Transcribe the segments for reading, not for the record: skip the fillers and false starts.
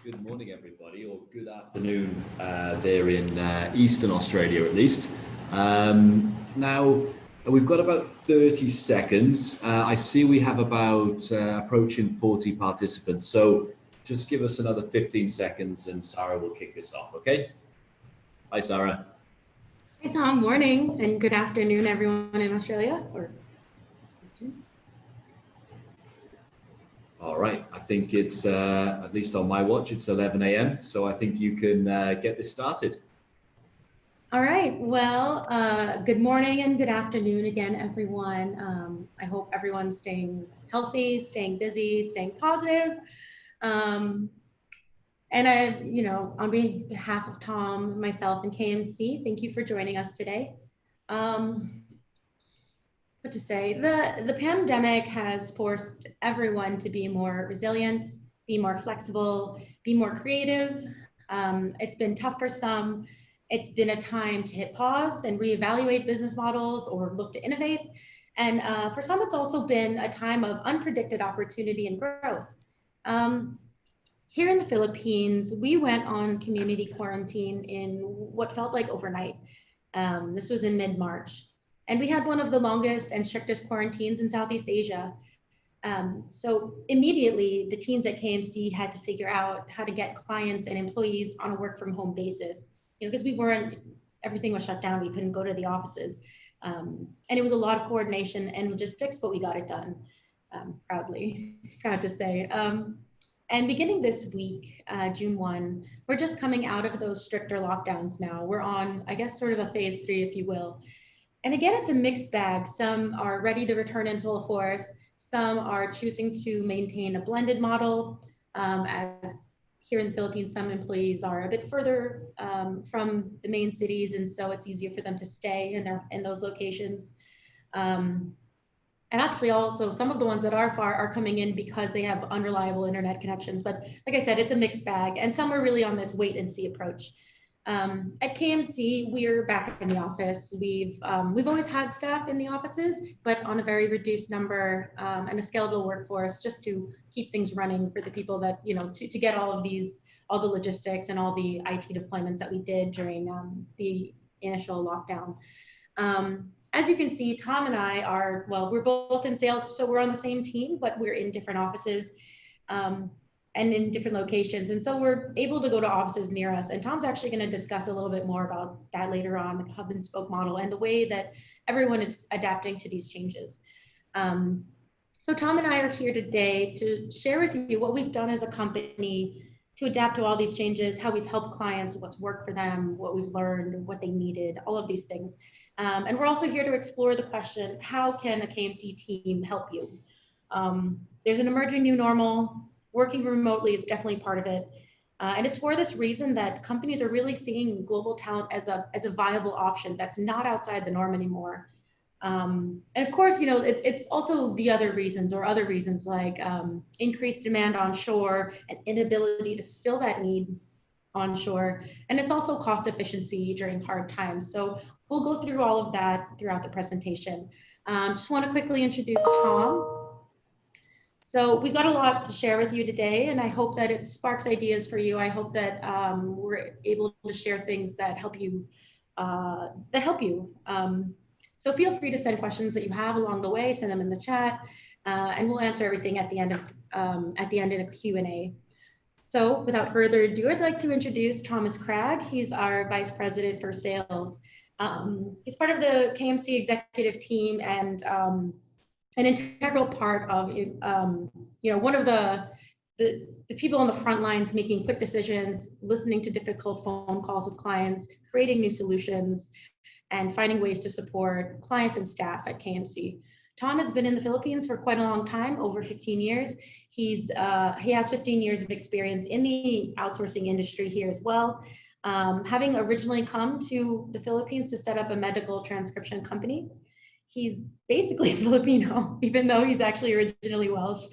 Good morning, everybody, or good afternoon there in Eastern Australia, at least. Now, we've got about 30 seconds. I see we have about approaching 40 participants. So just give us another 15 seconds and Sarah will kick this off, okay? Hi, Sarah. Hi, Tom. Morning and good afternoon, everyone in Australia. All right. I think it's, at least on my watch, it's 11 a.m. So I think you can get this started. All right. Well, good morning and good afternoon again, everyone. I hope everyone's staying healthy, staying busy, staying positive. And on behalf of Tom, myself, and KMC, thank you for joining us today. What to say? The pandemic has forced everyone to be more resilient, be more flexible, be more creative. It's been tough for some. It's been a time to hit pause and reevaluate business models or look to innovate. And for some, it's also been a time of unpredicted opportunity and growth. Here in the Philippines, we went on community quarantine in what felt like overnight. This was in mid-March. And we had one of the longest and strictest quarantines in Southeast Asia. So immediately, the teams at KMC had to figure out how to get clients and employees on a work from home basis, because everything was shut down. We couldn't go to the offices. And it was a lot of coordination and logistics, but we got it done proud to say. And beginning this week, June 1, we're just coming out of those stricter lockdowns now. We're on, I guess, sort of a phase 3, if you will. And again, it's a mixed bag. Some are ready to return in full force. Some are choosing to maintain a blended model. As here in the Philippines, some employees are a bit further from the main cities, and so it's easier for them to stay in those locations. And actually also some of the ones that are far are coming in because they have unreliable internet connections. But like I said, it's a mixed bag, and some are really on this wait and see approach. At KMC, we're back in the office. We've always had staff in the offices, but on a very reduced number and a skeletal workforce, just to keep things running for the people that, to get all the logistics and all the IT deployments that we did during the initial lockdown. As you can see, Tom and I we're both in sales, so we're on the same team, but we're in different offices. And in different locations. And so we're able to go to offices near us. And Tom's actually going to discuss a little bit more about that later on, the hub and spoke model and the way that everyone is adapting to these changes. So Tom and I are here today to share with you what we've done as a company to adapt to all these changes, how we've helped clients, what's worked for them, what we've learned, what they needed, all of these things. And we're also here to explore the question, how can a KMC team help you? There's an emerging new normal. Working remotely is definitely part of it. And it's for this reason that companies are really seeing global talent as a viable option that's not outside the norm anymore. And of course, it's also the other reasons like increased demand onshore and inability to fill that need onshore. And it's also cost efficiency during hard times. So we'll go through all of that throughout the presentation. Just want to quickly introduce Tom. So we've got a lot to share with you today, and I hope that it sparks ideas for you. I hope that we're able to share things that help you. So feel free to send questions that you have along the way, send them in the chat, and we'll answer everything at the end in a Q&A. So without further ado, I'd like to introduce Thomas Cragg. He's our Vice President for Sales. He's part of the KMC executive team and an integral part of, one of the people on the front lines making quick decisions, listening to difficult phone calls with clients, creating new solutions, and finding ways to support clients and staff at KMC. Tom has been in the Philippines for quite a long time, over 15 years. He has 15 years of experience in the outsourcing industry here as well, having originally come to the Philippines to set up a medical transcription company. He's basically Filipino, even though he's actually originally Welsh.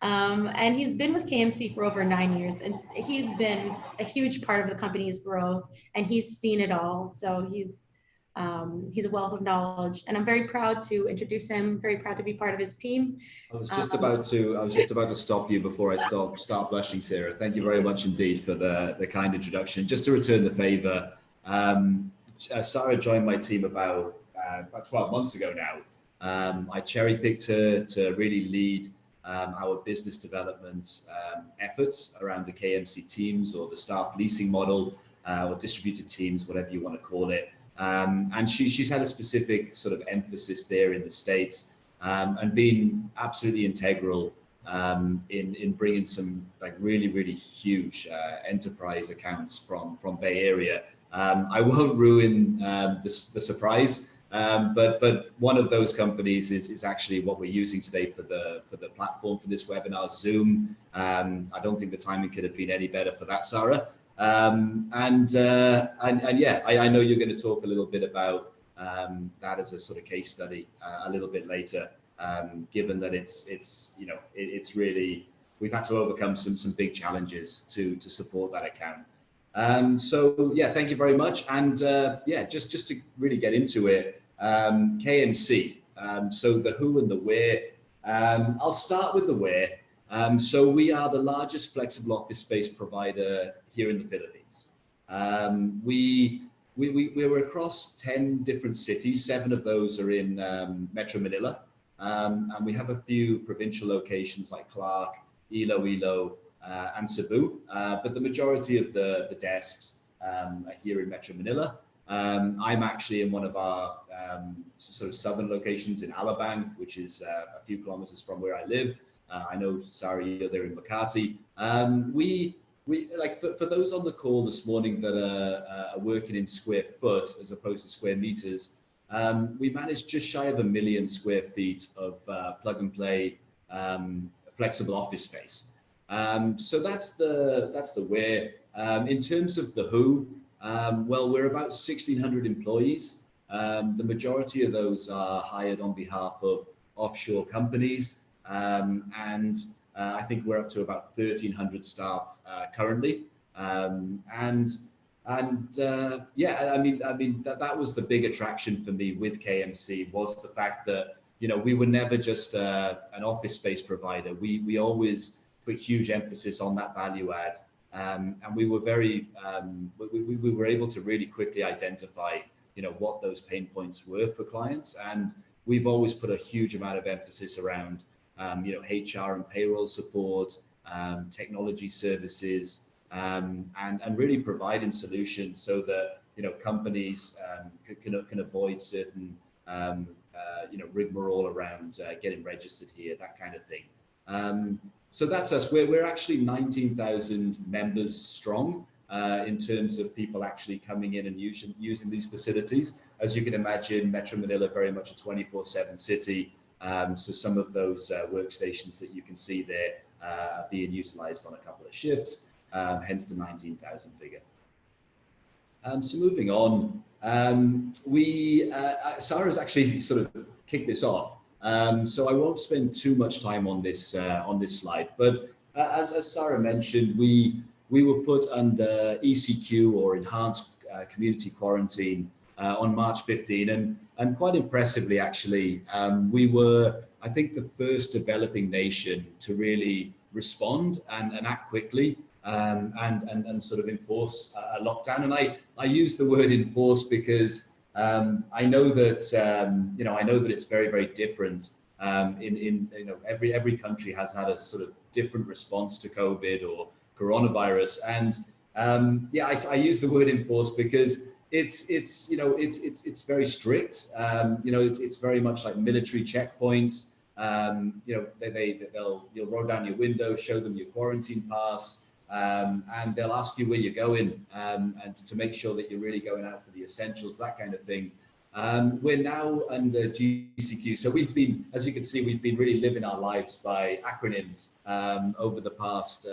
And he's been with KMC for over 9 years, and he's been a huge part of the company's growth, and he's seen it all. So he's He's a wealth of knowledge, and I'm very proud to introduce him, very proud to be part of his team. I was just about to stop you before I start blushing, Sarah. Thank you very much indeed for the kind introduction. Just to return the favor, Sarah joined my team about 12 months ago now. I cherry-picked her to really lead our business development efforts around the Kmc teams, or the staff leasing model, or distributed teams, whatever you want to call it. And she's had a specific sort of emphasis there in the States, and been absolutely integral in bringing some like really huge enterprise accounts from Bay Area. I won't ruin the surprise, but one of those companies is actually what we're using today for the platform for this webinar, Zoom. I don't think the timing could have been any better for that, Sarah. And yeah, I know you're going to talk a little bit about that as a sort of case study a little bit later, given that it's really, we've had to overcome some big challenges to support that account. So yeah, thank you very much. And yeah, just to really get into it, KMC. So the who and the where. I'll start with the where. So we are the largest flexible office space provider here in the Philippines. We're across 10 different cities. 7 of those are in Metro Manila. And we have a few provincial locations like Clark, Iloilo, and Cebu. But the majority of the desks are here in Metro Manila. I'm actually in one of our sort of southern locations in Alabang, which is a few kilometers from where I live. I know, Sarah, you're there in Makati. We like for those on the call this morning that are working in square foot as opposed to square meters, we managed just shy of 1 million square feet of plug and play flexible office space. So that's the where. In terms of the who, well, we're about 1,600 employees. The majority of those are hired on behalf of offshore companies. And I think we're up to about 1,300 staff currently. Yeah, I mean that was the big attraction for me with KMC, was the fact that, you know, we were never just an office space provider. We always put huge emphasis on that value add, and we were very we were able to really quickly identify, you know, what those pain points were for clients, and we've always put a huge amount of emphasis around you know, HR and payroll support, technology services, and really providing solutions so that, you know, companies can avoid certain you know, rigmarole around getting registered here, that kind of thing. So that's us. We're actually 19,000 members strong in terms of people actually coming in and using these facilities. As you can imagine, Metro Manila very much a 24/7 city. So some of those workstations that you can see there are being utilized on a couple of shifts, hence the 19,000 figure. So moving on, Sarah's actually sort of kicked this off. So I won't spend too much time on this slide, but as Sarah mentioned, we were put under ECQ, or enhanced community quarantine, on March 15, and quite impressively, actually, we were, I think, the first developing nation to really respond and act quickly, and sort of enforce a lockdown. And I use the word enforce because I know that you know, I know that it's very different. In you know, every country has had a sort of different response to COVID or coronavirus, and yeah, I use the word enforce because it's you know, it's very strict. You know, it's very much like military checkpoints. You know, you'll roll down your window, show them your quarantine pass, and they'll ask you where you're going, and to make sure that you're really going out for the essentials, that kind of thing. We're now under GCQ, so we've been, as you can see, we've been really living our lives by acronyms over the past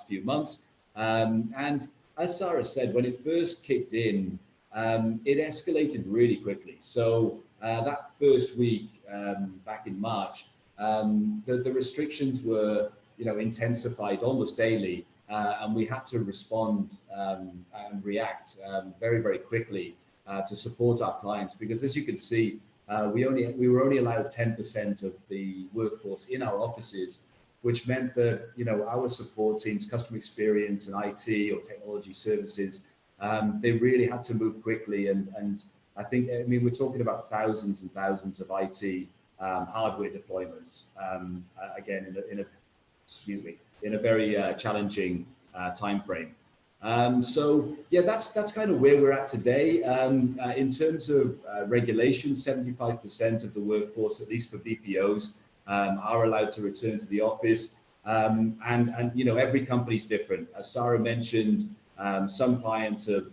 few months. And as Sarah said, when it first kicked in, it escalated really quickly. So that first week back in March, the restrictions were, you know, intensified almost daily, and we had to respond and react very quickly. to support our clients, because as you can see, we were only allowed 10% of the workforce in our offices, which meant that our support teams, customer experience and IT or technology services, they really had to move quickly. And I mean, we're talking about thousands and thousands of IT hardware deployments. Again, in a very challenging time frame. So yeah, that's kind of where we're at today. In terms of regulations, 75% of the workforce, at least for BPOs, are allowed to return to the office. And every company's different. As Sarah mentioned, some clients have,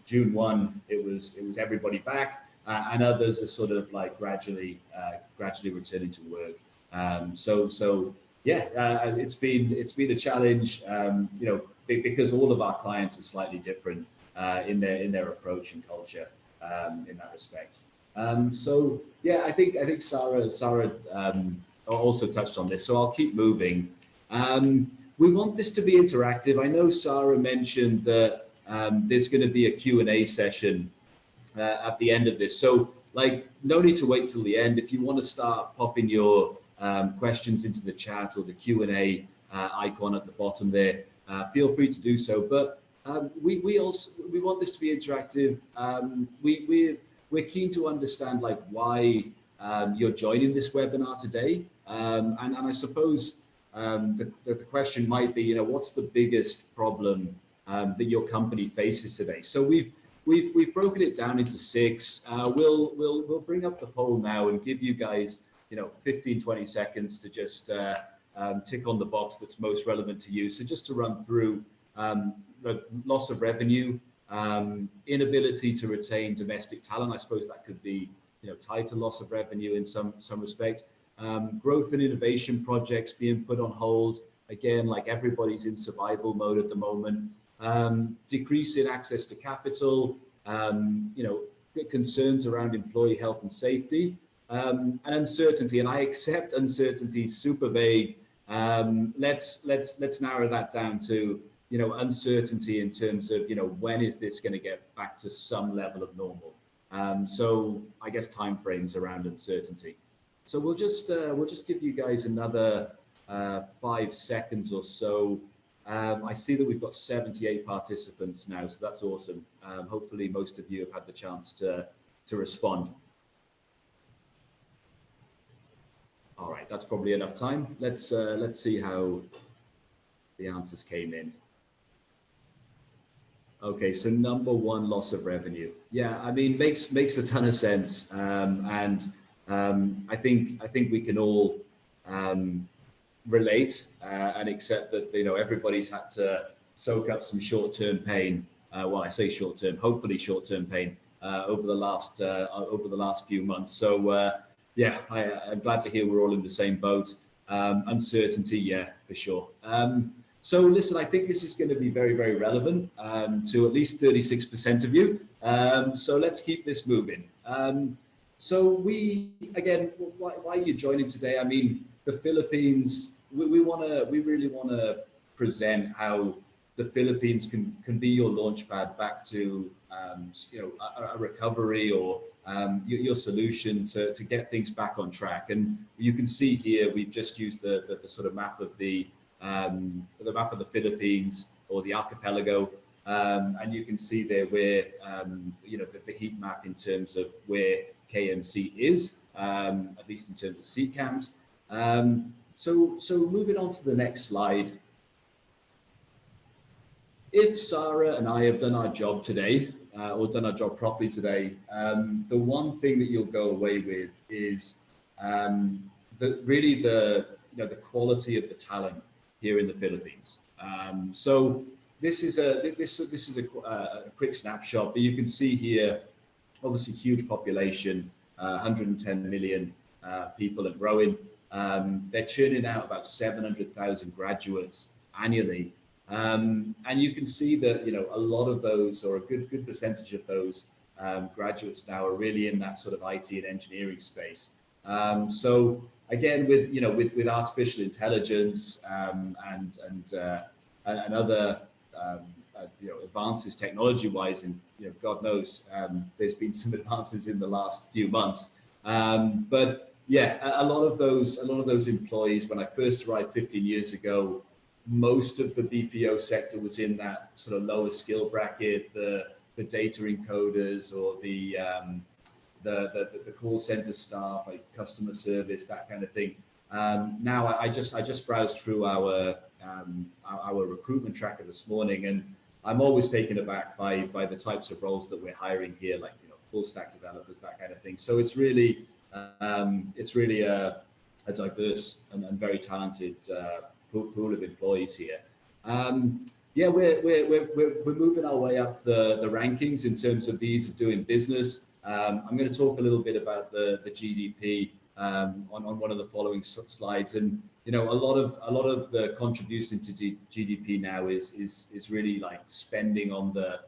June 1, it was everybody back, and others are sort of like gradually returning to work. So yeah, it's been a challenge, because all of our clients are slightly different in their approach and culture in that respect. So yeah, I think Sarah also touched on this, so I'll keep moving. We want this to be interactive. I know Sarah mentioned that there's going to be a Q&A session at the end of this. So no need to wait till the end. If you want to start popping your questions into the chat or the Q&A icon at the bottom there, feel free to do so. But we want this to be interactive. We're keen to understand why you're joining this webinar today. And I suppose the question might be, what's the biggest problem that your company faces today? So we've broken it down into 6. We'll bring up the poll now and give you guys 15-20 seconds to just tick on the box that's most relevant to you. So just to run through loss of revenue, inability to retain domestic talent. I suppose that could be title loss of revenue in some respect. Growth and innovation projects being put on hold. Again, everybody's in survival mode at the moment. Decrease in access to capital, concerns around employee health and safety, and uncertainty. And I accept uncertainty is super vague. Let's narrow that down to uncertainty in terms of when is this going to get back to some level of normal. So I guess timeframes around uncertainty. So we'll just give you guys another 5 seconds or so. I see that we've got 78 participants now, so that's awesome. Hopefully most of you have had the chance to respond. All right, that's probably enough time. Let's see how the answers came in. Okay, so number 1, loss of revenue. Yeah, I mean, makes a ton of sense, and I think we can all relate and accept that everybody's had to soak up some short-term pain. Well, I say short-term, hopefully short-term pain over the last few months. So yeah, I'm glad to hear we're all in the same boat. Uncertainty, yeah, for sure. So listen, I think this is going to be very, very relevant to at least 36% of you. So let's keep this moving. So again, why are you joining today? I mean, the Philippines, we really want to present how the Philippines can be your launchpad back to a recovery or your solution to get things back on track. And you can see here we've just used the sort of map of the Philippines, or the archipelago, and you can see there where the heat map in terms of where KMC is, at least in terms of seat count. So moving on to the next slide. If Sarah and I have done our job today, or done our job properly today, the one thing that you'll go away with is the quality of the talent here in the Philippines. So this is a quick snapshot, but you can see here, obviously huge population, 110 million people and growing. They're churning out about 700,000 graduates annually. And you can see that, a lot of those, or a good percentage of those graduates now are really in that sort of IT and engineering space. So again, with artificial intelligence and other advances technology-wise, and God knows there's been some advances in the last few months. But yeah, a lot of those employees, when I first arrived 15 years ago, most of the BPO sector was in that sort of lower skill bracket, the data encoders or the call center staff, like customer service, that kind of thing. Now I just browsed through our recruitment tracker this morning, and I'm always taken aback by the types of roles that we're hiring here, like full stack developers, that kind of thing. So it's really a diverse and very talented pool of employees here. Yeah, we're moving our way up the rankings in terms of the ease of doing business. I'm going to talk a little bit about the GDP on one of the following slides, and a lot of the contribution to GDP now is really like spending on the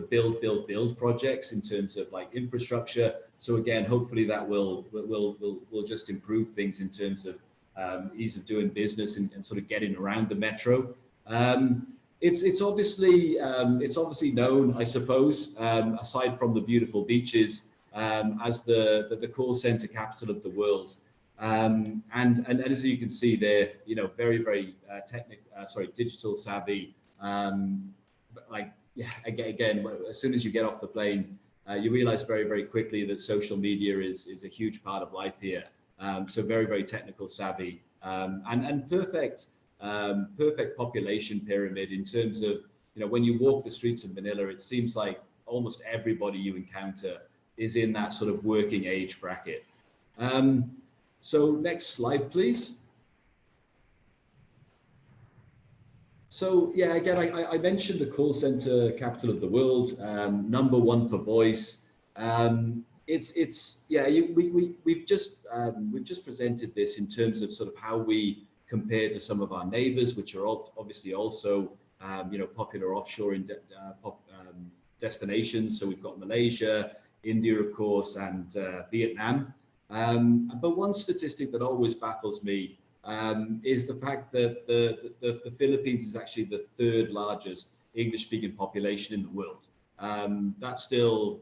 build projects in terms of like infrastructure. So again, hopefully that will just improve things in terms of ease of doing business and sort of getting around the metro. It's obviously known, I suppose, aside from the beautiful beaches, as the call center capital of the world. And as you can see, they're very digital savvy. But like again, as soon as you get off the plane, you realize very quickly that social media is a huge part of life here. So very technical savvy, and perfect population pyramid in terms of when you walk the streets of Manila, it seems like almost everybody you encounter is in that sort of working age bracket. So next slide, please. So yeah, again, I mentioned the call center capital of the world, #1 for voice. We've just presented this in terms of sort of how we compare to some of our neighbors, which are obviously also popular offshore destinations. So we've got Malaysia, India, of course, and Vietnam. But one statistic that always baffles me is the fact that the Philippines is actually the third largest English-speaking population in the world. That's still,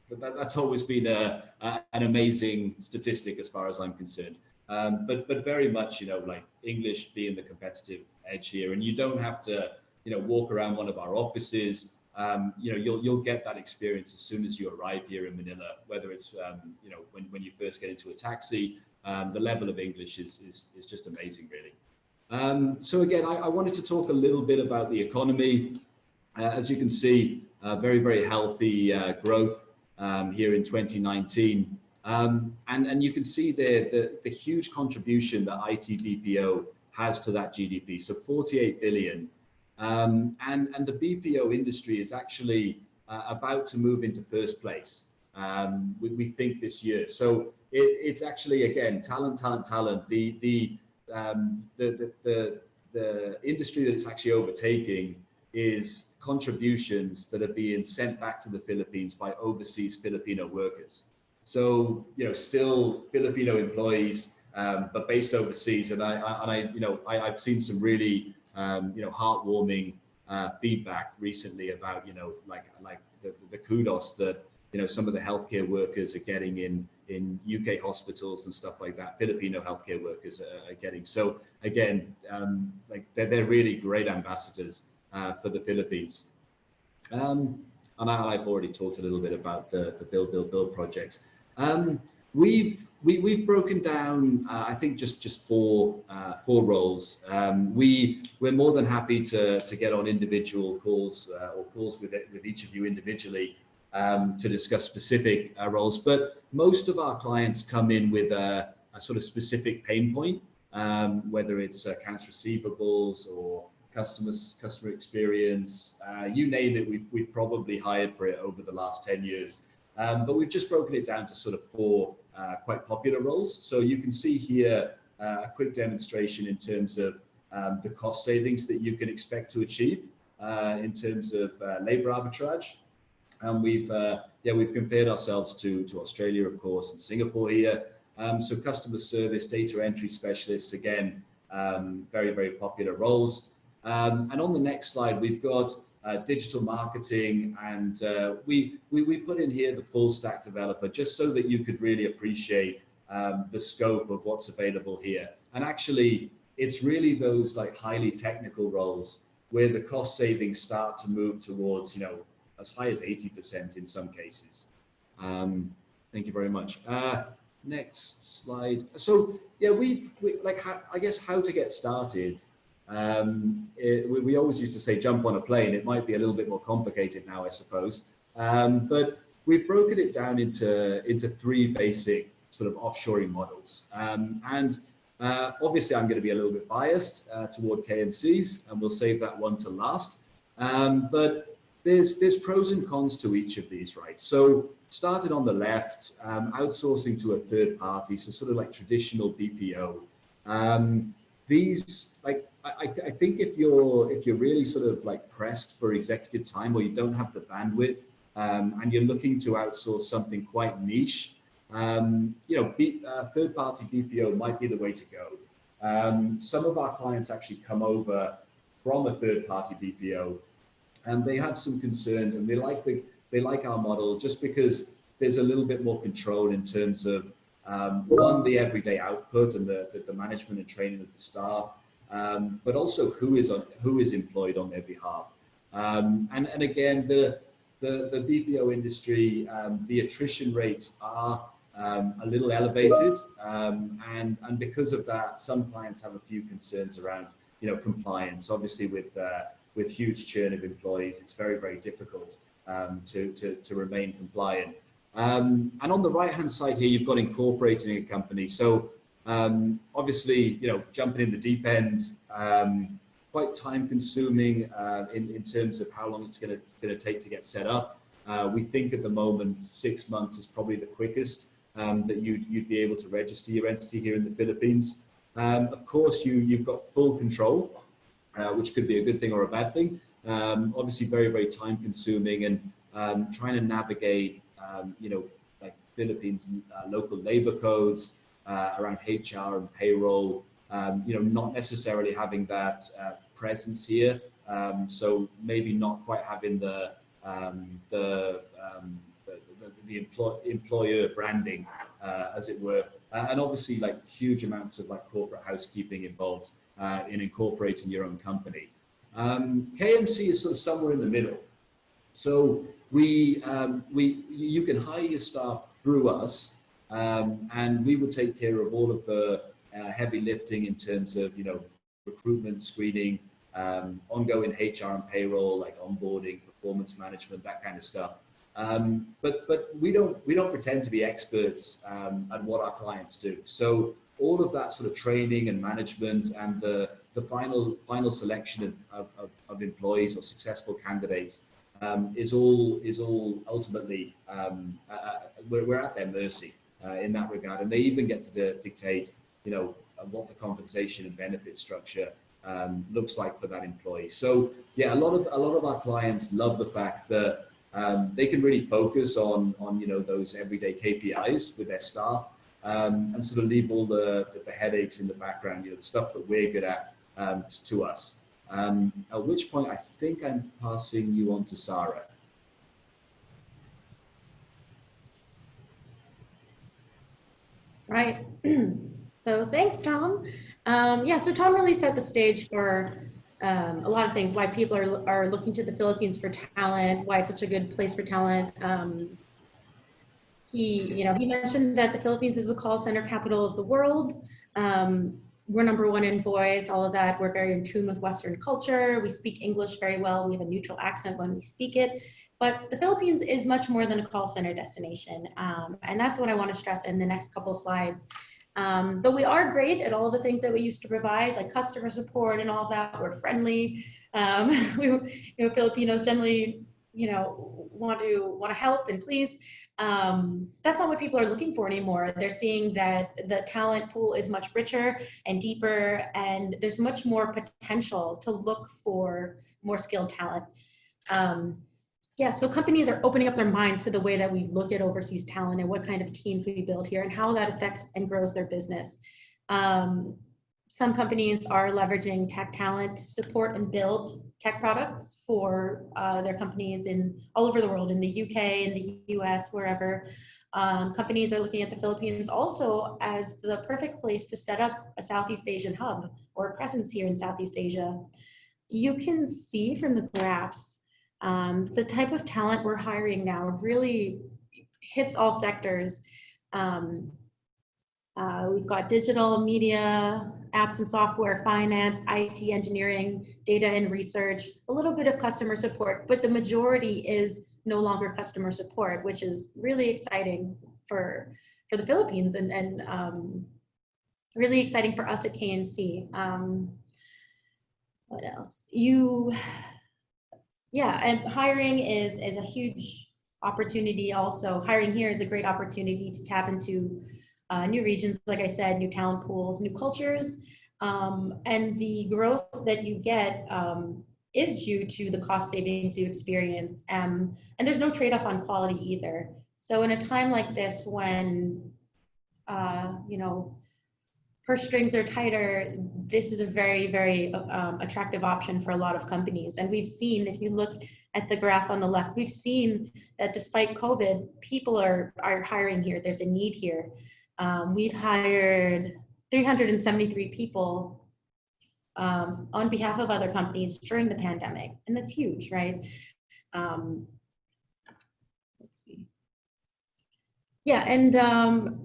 that's always been an amazing statistic as far as I'm concerned. But very much, like English being the competitive edge here, and you don't have to, walk around one of our offices. You'll get that experience as soon as you arrive here in Manila, whether it's, when you first get into a taxi. The level of English is just amazing, really. So again, I wanted to talk a little bit about the economy. As you can see, very healthy growth here in 2019. And you can see there the huge contribution that IT-BPO has to that GDP. So 48 billion. And the BPO industry is actually about to move into first place. We think this year. So it's actually, again, talent. The industry that it's actually overtaking is contributions that are being sent back to the Philippines by overseas Filipino workers. So still Filipino employees, but based overseas. And I've seen some really heartwarming feedback recently about like the kudos that some of the healthcare workers are getting in UK hospitals and stuff like that. Filipino healthcare workers are getting. So again, like they're really great ambassadors for the Philippines. And I've already talked a little bit about the build projects. We've broken down, I think just four roles. We're more than happy to get on individual calls or calls with each of you individually to discuss specific roles. But most of our clients come in with a sort of specific pain point, whether it's accounts receivables or customer experience, you name it. We've probably hired for it over the last 10 years. But we've just broken it down to sort of four quite popular roles. So you can see here a quick demonstration in terms of the cost savings that you can expect to achieve in terms of labor arbitrage. And we've compared ourselves to Australia, of course, and Singapore here. So customer service, data entry specialists, again, very popular roles. And on the next slide, we've got digital marketing, and we put in here the full stack developer just so that you could really appreciate the scope of what's available here. And actually, it's really those like highly technical roles where the cost savings start to move towards, you know, as high as 80% in some cases. Thank you very much. Next slide. So yeah, I guess how to get started. We always used to say jump on a plane. It might be a little bit more complicated now, I suppose. But we've broken it down into three basic sort of offshoring models. Obviously, I'm going to be a little bit biased toward KMCs, and we'll save that one to last. But there's pros and cons to each of these, right? So started on the left, outsourcing to a third party, so sort of like traditional BPO. These, like, I think if you're really sort of like pressed for executive time, or you don't have the bandwidth, and you're looking to outsource something quite niche, you know, third-party BPO might be the way to go. Some of our clients actually come over from a third-party BPO, and they have some concerns, and they like our model just because there's a little bit more control in terms of one, the everyday output and the management and training of the staff, but also who is employed on their behalf. And again, the BPO industry, the attrition rates are a little elevated, and because of that, some clients have a few concerns around, you know, compliance. Obviously, with huge churn of employees, it's very, very difficult to remain compliant. And on the right-hand side here, you've got incorporating a company. So obviously, you know, jumping in the deep end, quite time-consuming in terms of how long it's going to take to get set up. We think at the moment 6 months is probably the quickest that you'd be able to register your entity here in the Philippines. Of course, you've got full control, which could be a good thing or a bad thing. Obviously, very, very time-consuming, and trying to navigate, you know, like Philippines local labor codes around HR and payroll. You know, not necessarily having that presence here, so maybe not quite having the employer branding, as it were, and obviously like huge amounts of like corporate housekeeping involved in incorporating your own company. KMC is sort of somewhere in the middle. So you can hire your staff through us, and we would take care of all of the heavy lifting in terms of, you know, recruitment, screening, ongoing HR and payroll, like onboarding, performance management, that kind of stuff. But we don't pretend to be experts at what our clients do. So all of that sort of training and management, and the final selection of employees or successful candidates is all ultimately we're at their mercy in that regard, and they even get to dictate, you know, what the compensation and benefit structure looks like for that employee. So yeah, a lot of our clients love the fact that they can really focus on you know, those everyday KPIs with their staff, and sort of leave all the headaches in the background, you know, the stuff that we're good at, to us. At which point I think I'm passing you on to Sarah. Right. So thanks, Tom. Yeah, so Tom really set the stage for a lot of things, why people are looking to the Philippines for talent, why it's such a good place for talent. He mentioned that the Philippines is the call center capital of the world. We're number one in voice, all of that. We're very in tune with Western culture. We speak English very well. We have a neutral accent when we speak it. But the Philippines is much more than a call center destination. And that's what I want to stress in the next couple of slides. But we are great at all the things that we used to provide, like customer support and all of that. We're friendly. Filipinos generally, want to help and please. That's not what people are looking for anymore. They're seeing that the talent pool is much richer and deeper, and there's much more potential to look for more skilled talent. So companies are opening up their minds to the way that we look at overseas talent and what kind of teams we build here and how that affects and grows their business. some companies are leveraging tech talent to support and build tech products for their companies in all over the world, in the UK, in the US, wherever. Companies are looking at the Philippines also as the perfect place to set up a Southeast Asian hub or a presence here in Southeast Asia. You can see from the graphs, the type of talent we're hiring now really hits all sectors. We've got digital, media, apps and software, finance, IT, engineering, data and research, a little bit of customer support, but the majority is no longer customer support, which is really exciting for the Philippines and really exciting for us at KMC. What else? And hiring is a huge opportunity also. Hiring here is a great opportunity to tap into new regions, like I said, new talent pools, new cultures, and the growth that you get is due to the cost savings you experience. And there's no trade-off on quality either. So in a time like this, when purse strings are tighter, this is a very, very attractive option for a lot of companies. And we've seen, if you look at the graph on the left, we've seen that despite COVID, people are hiring here. There's a need here. We've hired 373 people on behalf of other companies during the pandemic, and that's huge, right? Let's see. Yeah, and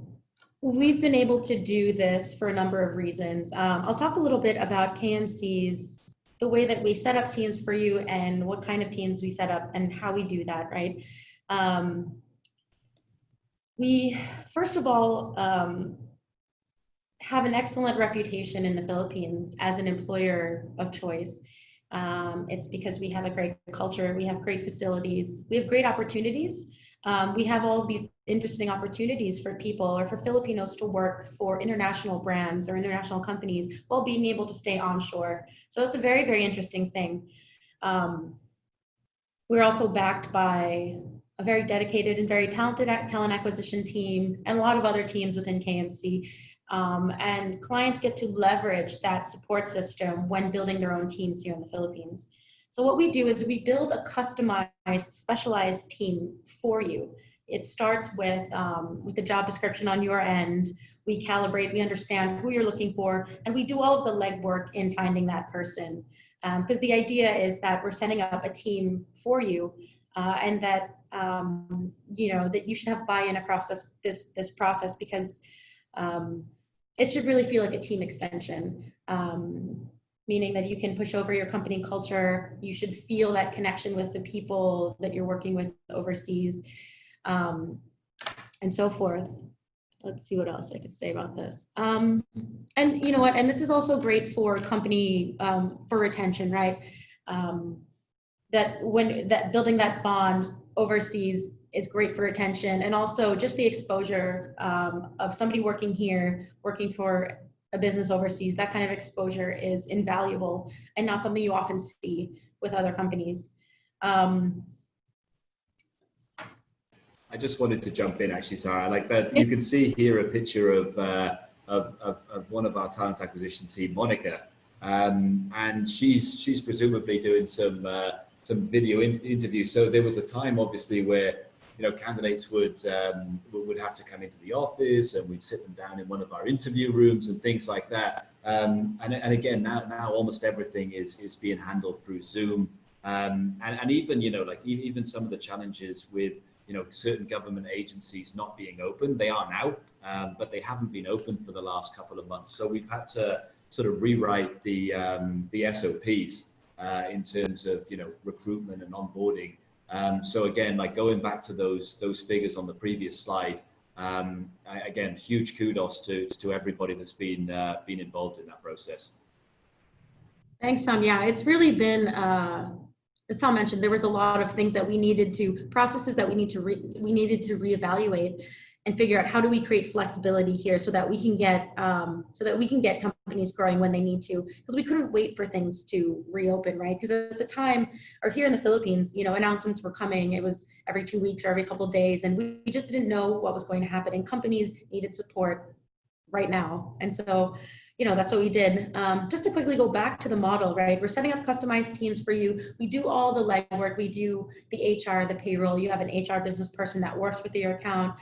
we've been able to do this for a number of reasons. I'll talk a little bit about KMC's, the way that we set up teams for you and what kind of teams we set up and how we do that, right? We, first of all, have an excellent reputation in the Philippines as an employer of choice. It's because we have a great culture, we have great facilities, we have great opportunities. We have all of these interesting opportunities for people or for Filipinos to work for international brands or international companies while being able to stay onshore. So it's a very, very interesting thing. We're also backed by a very dedicated and very talented talent acquisition team and a lot of other teams within KMC. And clients get to leverage that support system when building their own teams here in the Philippines. So what we do is we build a customized, specialized team for you. It starts with the job description on your end. We calibrate, we understand who you're looking for, and we do all of the legwork in finding that person. Because the idea is that we're setting up a team for you, and that that you should have buy-in across this process, because it should really feel like a team extension. Meaning that you can push over your company culture, you should feel that connection with the people that you're working with overseas, and so forth. Let's see what else I could say about this. And you know what, and this is also great for company, for retention, right? That building that bond overseas is great for retention, and also just the exposure of somebody working here, working for a business overseas. That kind of exposure is invaluable and not something you often see with other companies. I just wanted to jump in, actually, Sarah. Like that, you can see here a picture of one of our talent acquisition team, Monica, and she's presumably doing some video interviews. So there was a time, obviously, where candidates would have to come into the office, and we'd sit them down in one of our interview rooms and things like that. And again, now almost everything is being handled through Zoom. And even even some of the challenges with certain government agencies not being open. They are now, but they haven't been open for the last couple of months. So we've had to sort of rewrite the SOPs in terms of recruitment and onboarding. So again, like going back to those figures on the previous slide, again, huge kudos to everybody that's been involved in that process. Thanks, Tom. Yeah, it's really been, as Tom mentioned, there was a lot of things that we needed to, processes that we needed to reevaluate and figure out how do we create flexibility here so that we can get companies growing when they need to, because we couldn't wait for things to reopen, right? Because at the time, or here in the Philippines, announcements were coming. It was every 2 weeks or every couple of days, and we just didn't know what was going to happen, and companies needed support right now. And so that's what we did. Just to quickly go back to the model, right? We're setting up customized teams for you. We do all the legwork. We do the HR, the payroll. You have an HR business person that works with your account.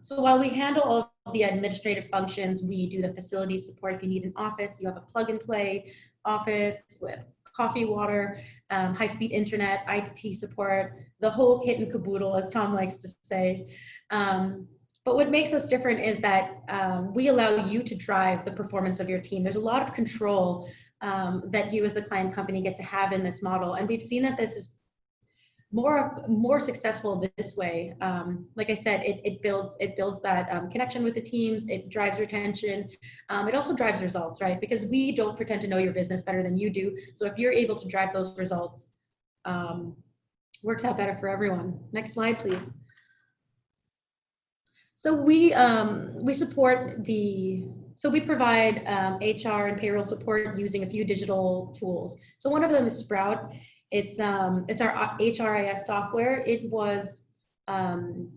So while we handle all of the administrative functions, we do the facility support. If you need an office, you have a plug and play office with coffee, water, high-speed internet, IT support, the whole kit and caboodle, as Tom likes to say. But what makes us different is that we allow you to drive the performance of your team. There's a lot of control that you as the client company get to have in this model. And we've seen that this is more successful this way. Like I said, it builds that connection with the teams. It drives retention. It also drives results, right? Because we don't pretend to know your business better than you do. So if you're able to drive those results, works out better for everyone. Next slide, please. So we provide HR and payroll support using a few digital tools. So one of them is Sprout. It's our HRIS software. It was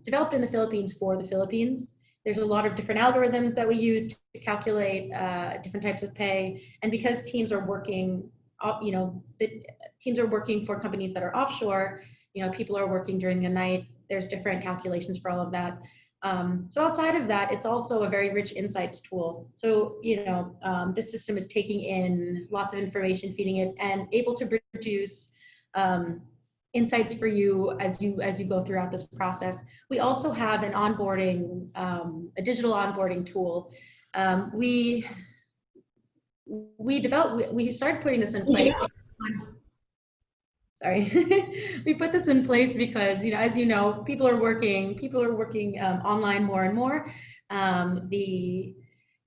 developed in the Philippines for the Philippines. There's a lot of different algorithms that we use to calculate different types of pay. And because teams are working, the teams are working for companies that are offshore, people are working during the night. There's different calculations for all of that. So outside of that, it's also a very rich insights tool. So, this system is taking in lots of information, feeding it, and able to produce insights for you as you go throughout this process. We also have an onboarding, a digital onboarding tool. We started putting this in place. Sorry, we put this in place because, as you know, people are working online more and more. The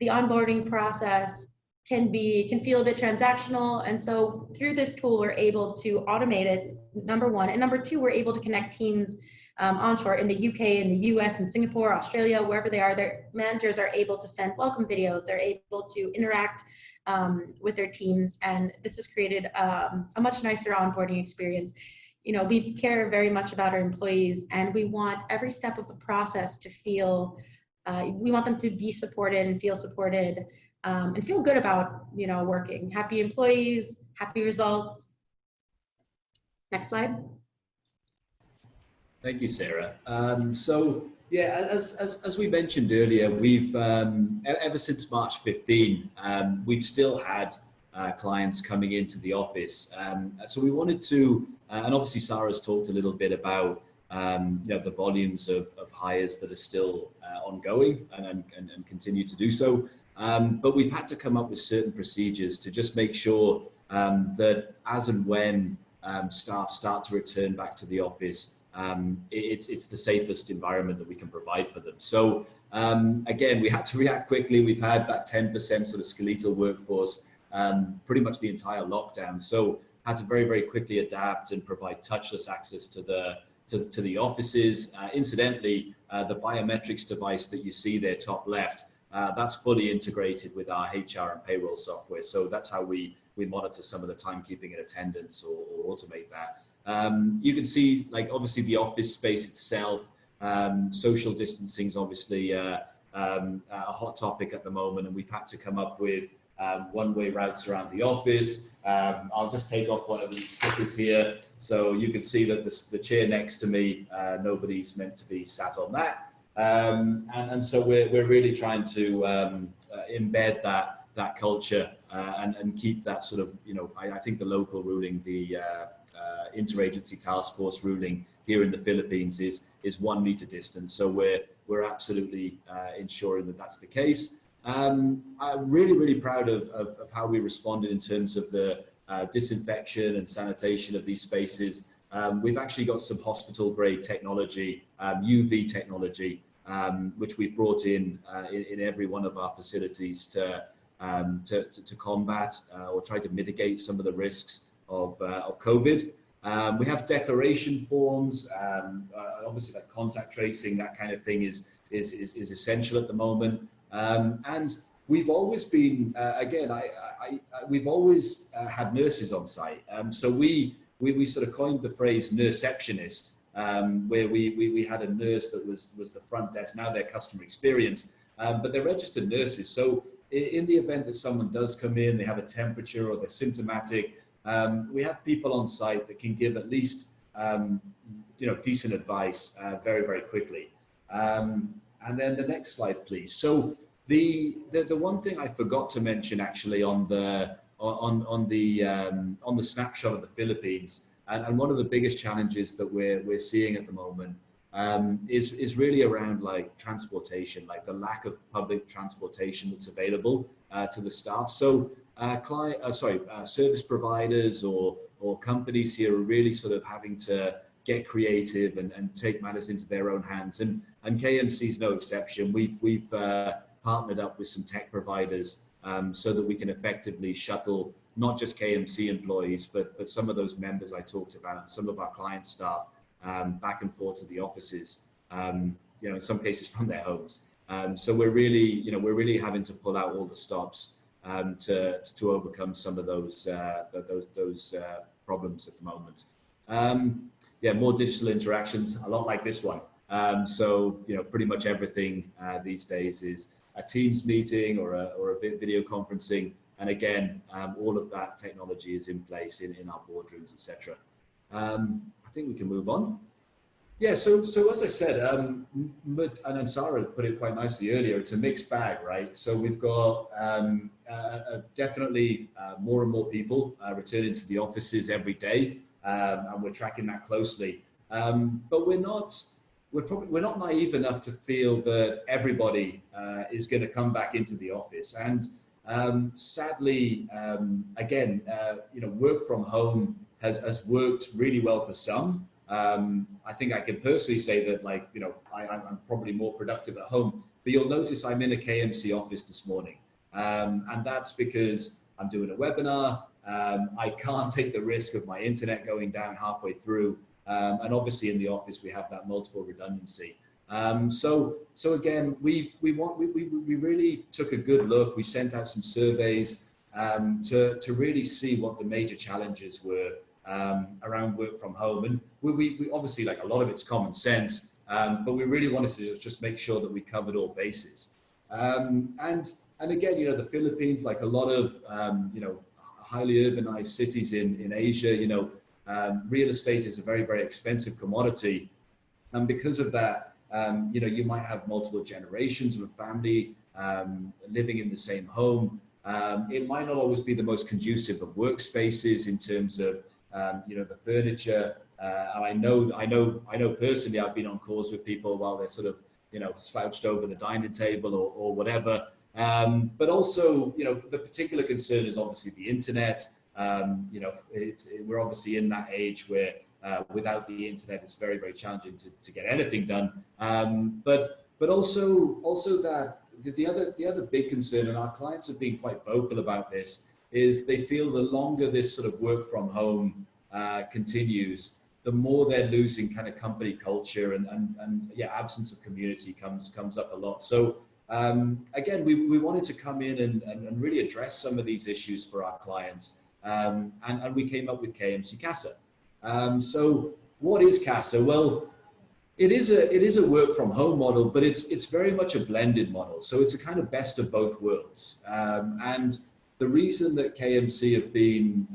onboarding process can feel a bit transactional, and so through this tool, we're able to automate it. Number one, and number two, we're able to connect teams onshore in the UK, in the US, in Singapore, Australia, wherever they are. Their managers are able to send welcome videos. They're able to interact with their teams, and this has created a much nicer onboarding experience. We care very much about our employees, and we want every step of the process to feel, we want them to be supported and feel supported, and feel good about, working. Happy employees, happy results. Next slide. Thank you, Sarah. So yeah, as we mentioned earlier, we've ever since March 15, we've still had clients coming into the office. So we wanted to, and obviously Sarah's talked a little bit about the volumes of hires that are still ongoing and continue to do so. But we've had to come up with certain procedures to just make sure that as and when staff start to return back to the office, it's the safest environment that we can provide for them. So again, we had to react quickly. We've had that 10% sort of skeletal workforce pretty much the entire lockdown. So had to very, very quickly adapt and provide touchless access to the offices. Incidentally, the biometrics device that you see there top left, that's fully integrated with our HR and payroll software. So that's how we monitor some of the timekeeping and attendance or automate that. You can see, like, obviously the office space itself, social distancing is obviously a hot topic at the moment, and we've had to come up with one-way routes around the office. I'll just take off one of these stickers here, so you can see that the chair next to me, nobody's meant to be sat on that. And so we're really trying to embed that culture and keep that sort of, I think the local ruling, the interagency task force ruling here in the Philippines is 1 meter distance. So we're absolutely ensuring that that's the case. I'm really proud of how we responded in terms of the disinfection and sanitation of these spaces. We've actually got some hospital grade technology, UV technology, which we've brought in every one of our facilities to combat or try to mitigate some of the risks of COVID. We have declaration forms, obviously like contact tracing, that kind of thing is essential at the moment. And we've always been, we've always had nurses on site. So we sort of coined the phrase nurseceptionist, where we had a nurse that was the front desk. Now they're customer experience, but they're registered nurses. So in the event that someone does come in, they have a temperature or they're symptomatic, we have people on site that can give at least decent advice very, very quickly. And then the next slide, please. So the one thing I forgot to mention actually on the snapshot of the Philippines, and one of the biggest challenges that we're seeing at the moment is really around like transportation, like the lack of public transportation that's available to the staff. So service providers or companies here are really sort of having to get creative and take matters into their own hands. And KMC is no exception. We've partnered up with some tech providers so that we can effectively shuttle not just KMC employees, but some of those members I talked about, some of our client staff back and forth to the offices, in some cases from their homes. So we're really having to pull out all the stops to overcome some of those problems at the moment. More digital interactions, a lot like this one. So pretty much everything these days is a Teams meeting or a video conferencing, and again, all of that technology is in place in our boardrooms, etc. I think we can move on. Yeah, so as I said, and Sarah put it quite nicely earlier, it's a mixed bag, right? So we've got definitely more and more people returning to the offices every day, and we're tracking that closely. But we're not naive enough to feel that everybody is going to come back into the office. And sadly, again, work from home has worked really well for some. I think I can personally say that, I'm probably more productive at home. But you'll notice I'm in a KMC office this morning, and that's because I'm doing a webinar. I can't take the risk of my internet going down halfway through. And obviously in the office, we have that multiple redundancy. So again, we really took a good look. We sent out some surveys to really see what the major challenges were around work from home. And we obviously, like, a lot of it's common sense, but we really wanted to just make sure that we covered all bases. And again, the Philippines, like a lot of highly urbanized cities in Asia, real estate is a very, very expensive commodity. And because of that, you might have multiple generations of a family living in the same home. It might not always be the most conducive of workspaces in terms of, the furniture. And I know personally, I've been on calls with people while they're sort of, slouched over the dining table or whatever. But also, the particular concern is obviously the internet. We're obviously in that age where without the internet, it's very, very challenging to get anything done. But also that the other big concern, and our clients have been quite vocal about this, is they feel the longer this sort of work from home continues, the more they're losing kind of company culture and absence of community comes up a lot. So again, we wanted to come in and really address some of these issues for our clients. And we came up with KMC Casa. So what is Casa? Well, it is a work from home model, but it's very much a blended model. So it's a kind of best of both worlds. And the reason that KMC have been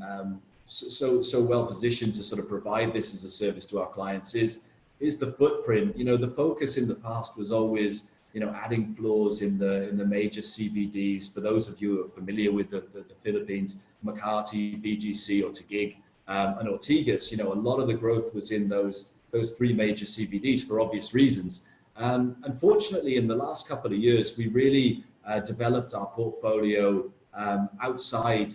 so well positioned to sort of provide this as a service to our clients is the footprint. The focus in the past was always adding floors in the major CBDs. For those of you who are familiar with the Philippines, Makati, BGC, or Taguig, and Ortigas, a lot of the growth was in those three major CBDs for obvious reasons. Unfortunately, in the last couple of years, we really developed our portfolio outside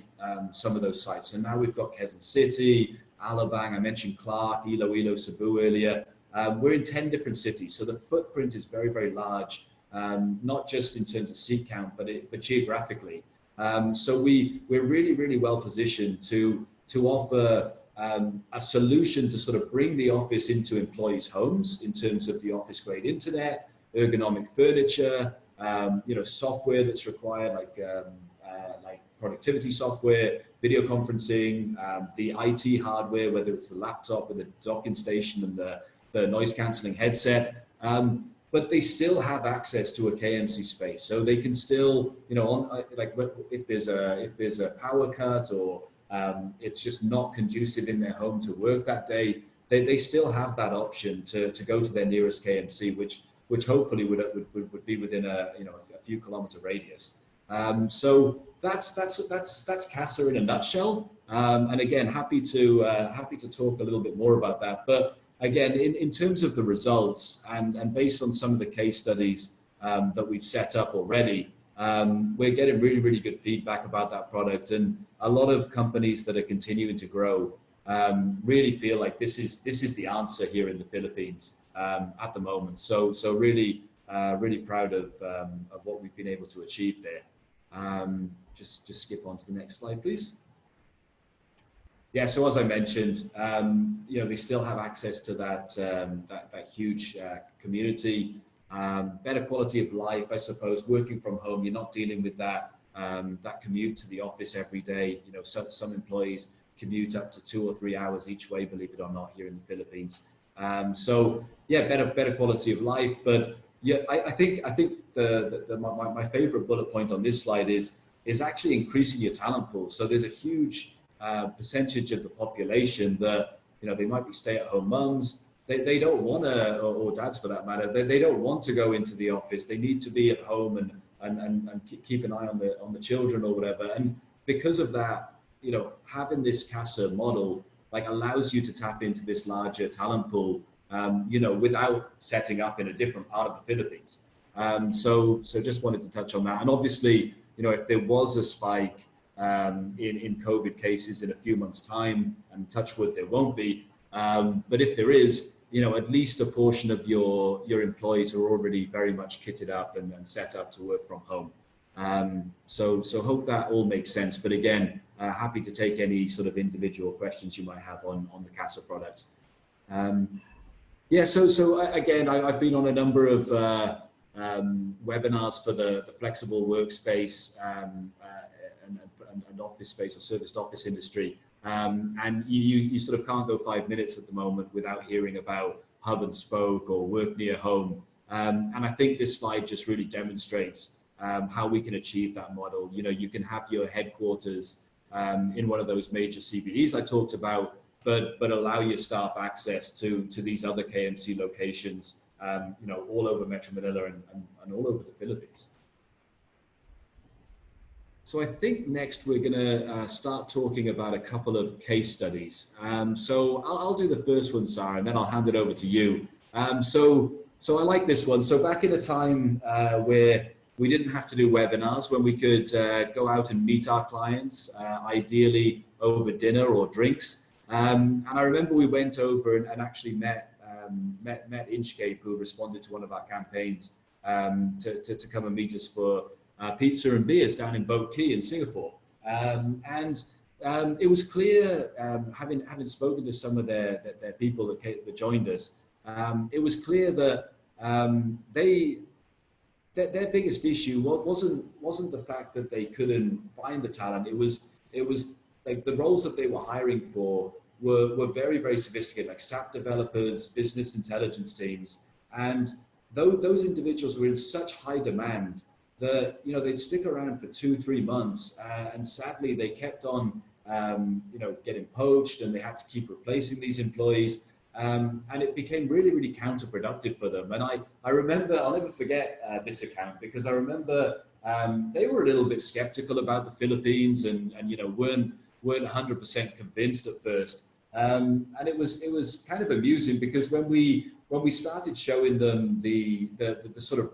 some of those sites. So now we've got Quezon City, Alabang, I mentioned Clark, Iloilo, Cebu earlier. We're in 10 different cities, so the footprint is very, very large, not just in terms of seat count, but geographically. So we're really, really well positioned to offer a solution to sort of bring the office into employees' homes in terms of the office-grade internet, ergonomic furniture, software that's required, like productivity software, video conferencing, the IT hardware, whether it's the laptop with the docking station and the noise cancelling headset. but they still have access to a KMC space, so they can still, if there's a power cut or it's just not conducive in their home to work that day, they still have that option to go to their nearest KMC, which hopefully would be within a few kilometer radius. So that's CASA in a nutshell. And again, happy to talk a little bit more about that. But again, in terms of the results and based on some of the case studies that we've set up already, we're getting really, really good feedback about that product, and a lot of companies that are continuing to grow really feel like this is the answer here in the Philippines at the moment. So really proud of what we've been able to achieve there. Just skip on to the next slide, please. Yeah, so as I mentioned, they still have access to that huge community, better quality of life, I suppose. Working from home, you're not dealing with that commute to the office every day. Some employees commute up to 2 or 3 hours each way, believe it or not, here in the Philippines. So yeah, better quality of life. But yeah, I think my favorite bullet point on this slide is actually increasing your talent pool. So there's a huge percentage of the population that they might be stay-at-home mums. They don't want to, or dads for that matter. They don't want to go into the office. They need to be at home and keep an eye on the children or whatever. And because of that, having this CASA model allows you to tap into this larger talent pool, without setting up in a different part of the Philippines. So just wanted to touch on that. And obviously, if there was a spike in COVID cases in a few months' time, and touch wood, there won't be. But if there is, at least a portion of your employees are already very much kitted up and set up to work from home. So hope that all makes sense. But again, happy to take any sort of individual questions you might have on the CASA product. So again, I've been on a number of webinars for the flexible workspace and office space or serviced office industry. And you sort of can't go 5 minutes at the moment without hearing about hub and spoke or work near home. And I think this slide just really demonstrates how we can achieve that model. You can have your headquarters in one of those major CBDs I talked about, but allow your staff access to these other KMC locations, all over Metro Manila and all over the Philippines. So I think next we're going to start talking about a couple of case studies. So I'll do the first one, Sarah, and then I'll hand it over to you. So I like this one. So back in a time where we didn't have to do webinars, when we could go out and meet our clients, ideally over dinner or drinks. And I remember we went over and actually met Inchcape, who responded to one of our campaigns to come and meet us for pizza and beers down in Boat Quay in Singapore. And it was clear, having spoken to some of their people that joined us, it was clear that their biggest issue wasn't the fact that they couldn't find the talent. It was like the roles that they were hiring for were very, very sophisticated, like SAP developers, business intelligence teams. And those individuals were in such high demand that, they'd stick around for 2-3 months. And sadly, they kept on, getting poached, and they had to keep replacing these employees. And it became really, really counterproductive for them. And I remember, I'll never forget this account, because I remember they were a little bit skeptical about the Philippines and weren't 100% convinced at first. And it was kind of amusing, because when we started showing them the sort of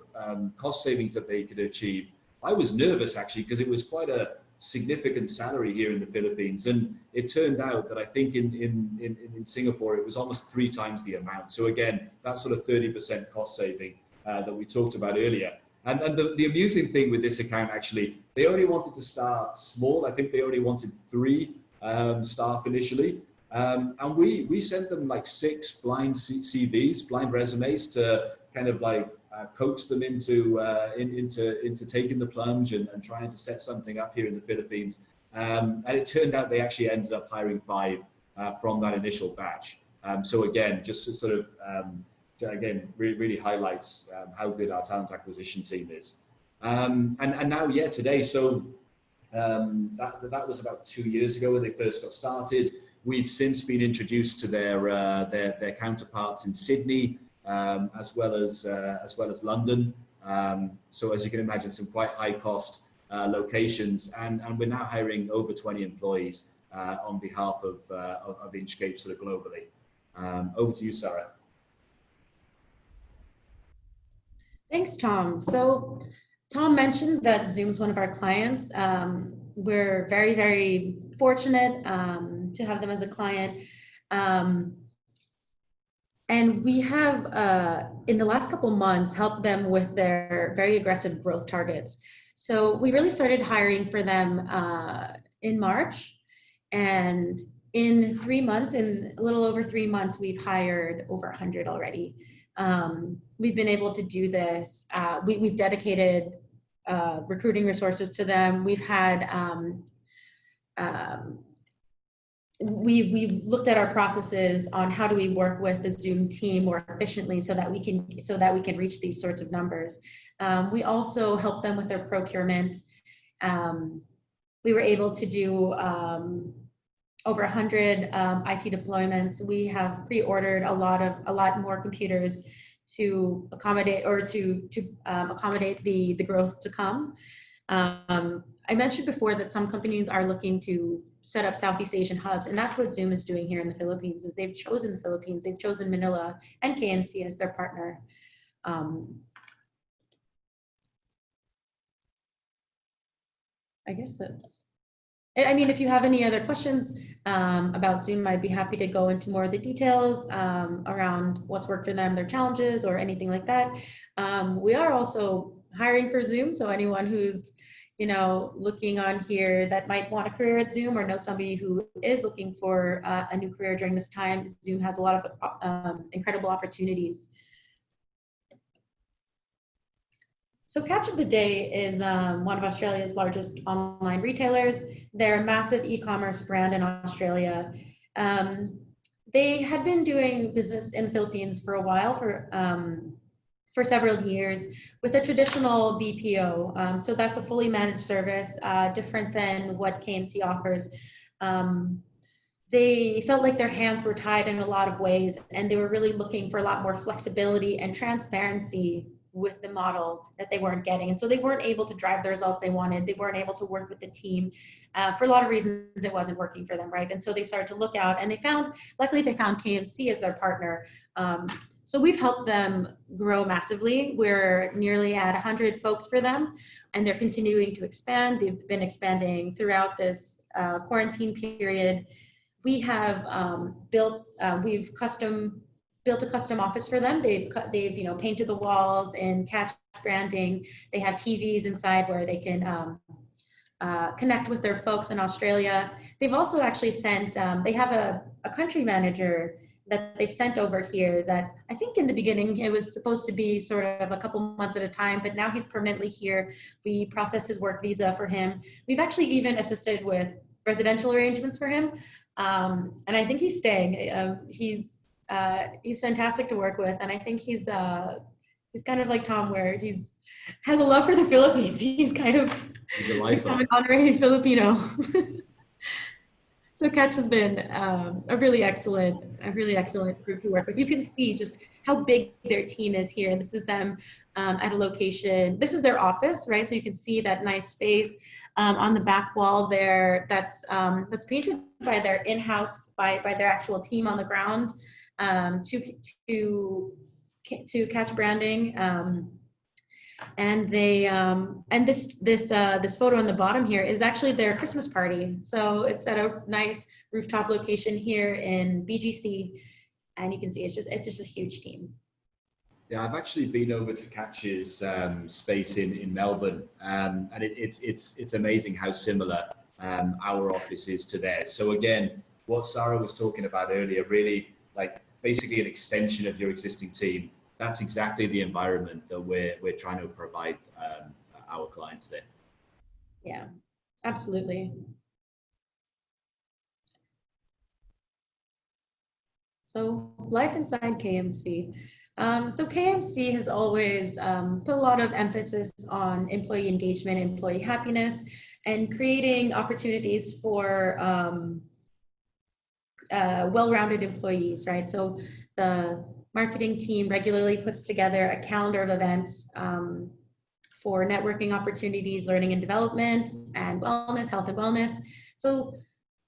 cost savings that they could achieve, I was nervous actually, because it was quite a significant salary here in the Philippines. And it turned out that I think in Singapore, it was almost 3 times the amount. So again, that sort of 30% cost saving that we talked about earlier. And the amusing thing with this account, actually, they only wanted to start small. I think they only wanted 3 staff initially. And we sent them like 6 blind CVs, blind resumes, to kind of like coax them into taking the plunge and trying to set something up here in the Philippines. And it turned out they actually ended up hiring 5 from that initial batch. So again, just sort of again, really highlights how good our talent acquisition team is. And now, yeah, today, so that was about 2 years ago when they first got started. We've since been introduced to their counterparts in Sydney, as well as London. So as you can imagine, some quite high cost locations, and we're now hiring over 20 employees on behalf of Inchcape sort of globally. Over to you, Sarah. Thanks, Tom. So Tom mentioned that Zoom is one of our clients. We're very, very fortunate to have them as a client. And we have, in the last couple months, helped them with their very aggressive growth targets. So we really started hiring for them in March. And in 3 months, in a little over 3 months, we've hired over 100 already. We've been able to do this. We've dedicated recruiting resources to them. We've had we've looked at our processes on how do we work with the Zoom team more efficiently so that we can reach these sorts of numbers. We also help them with their procurement. We were able to do over 100 IT deployments. We have pre-ordered a lot more computers to accommodate accommodate the growth to come. I mentioned before that some companies are looking to set up Southeast Asian hubs, and that's what Zoom is doing here in the Philippines. Is they've chosen the Philippines, they've chosen Manila and KMC as their partner. I guess that's. I mean, if you have any other questions about Zoom, I'd be happy to go into more of the details around what's worked for them, their challenges, or anything like that. We are also hiring for Zoom, so anyone who's looking on here that might want a career at Zoom or know somebody who is looking for a new career during this time, Zoom has a lot of incredible opportunities. So Catch of the Day is one of Australia's largest online retailers. They're a massive e-commerce brand in Australia. They had been doing business in the Philippines for a while, for several years, with a traditional BPO. So that's a fully managed service, different than what KMC offers. They felt like their hands were tied in a lot of ways, and they were really looking for a lot more flexibility and transparency with the model that they weren't getting. And so they weren't able to drive the results they wanted. They weren't able to work with the team. For a lot of reasons, it wasn't working for them, right? And so they started to look out, and luckily they found KMC as their partner. So we've helped them grow massively. We're nearly at 100 folks for them, and they're continuing to expand. They've been expanding throughout this quarantine period. We have we've built a custom office for them. They've painted the walls in Catch branding. They have TVs inside where they can connect with their folks in Australia. They've also actually sent, they have a country manager that they've sent over here that I think in the beginning it was supposed to be sort of a couple months at a time, but now he's permanently here. We processed his work visa for him. We've actually even assisted with residential arrangements for him. And I think he's staying. He's fantastic to work with. And I think he's kind of like Tom, where has a love for the Philippines. He's a lifer. An honorary Filipino. So Catch has been a really excellent group to work with. You can see just how big their team is here. This is them at a location. This is their office, right? So you can see that nice space on the back wall there. That's painted by their in-house, by their actual team on the ground to Catch branding. And they and this photo on the bottom here is actually their Christmas party. So it's at a nice rooftop location here in BGC, and you can see it's just a huge team. Yeah, I've actually been over to Catch's space in Melbourne, and it's amazing how similar our office is to theirs. So again, what Sarah was talking about earlier, really like basically an extension of your existing team. That's exactly the environment that we're trying to provide our clients there. Yeah, absolutely. So life inside KMC. So KMC has always put a lot of emphasis on employee engagement, employee happiness, and creating opportunities for well-rounded employees, right? So the marketing team regularly puts together a calendar of events for networking opportunities, learning and development, and wellness, health and wellness. So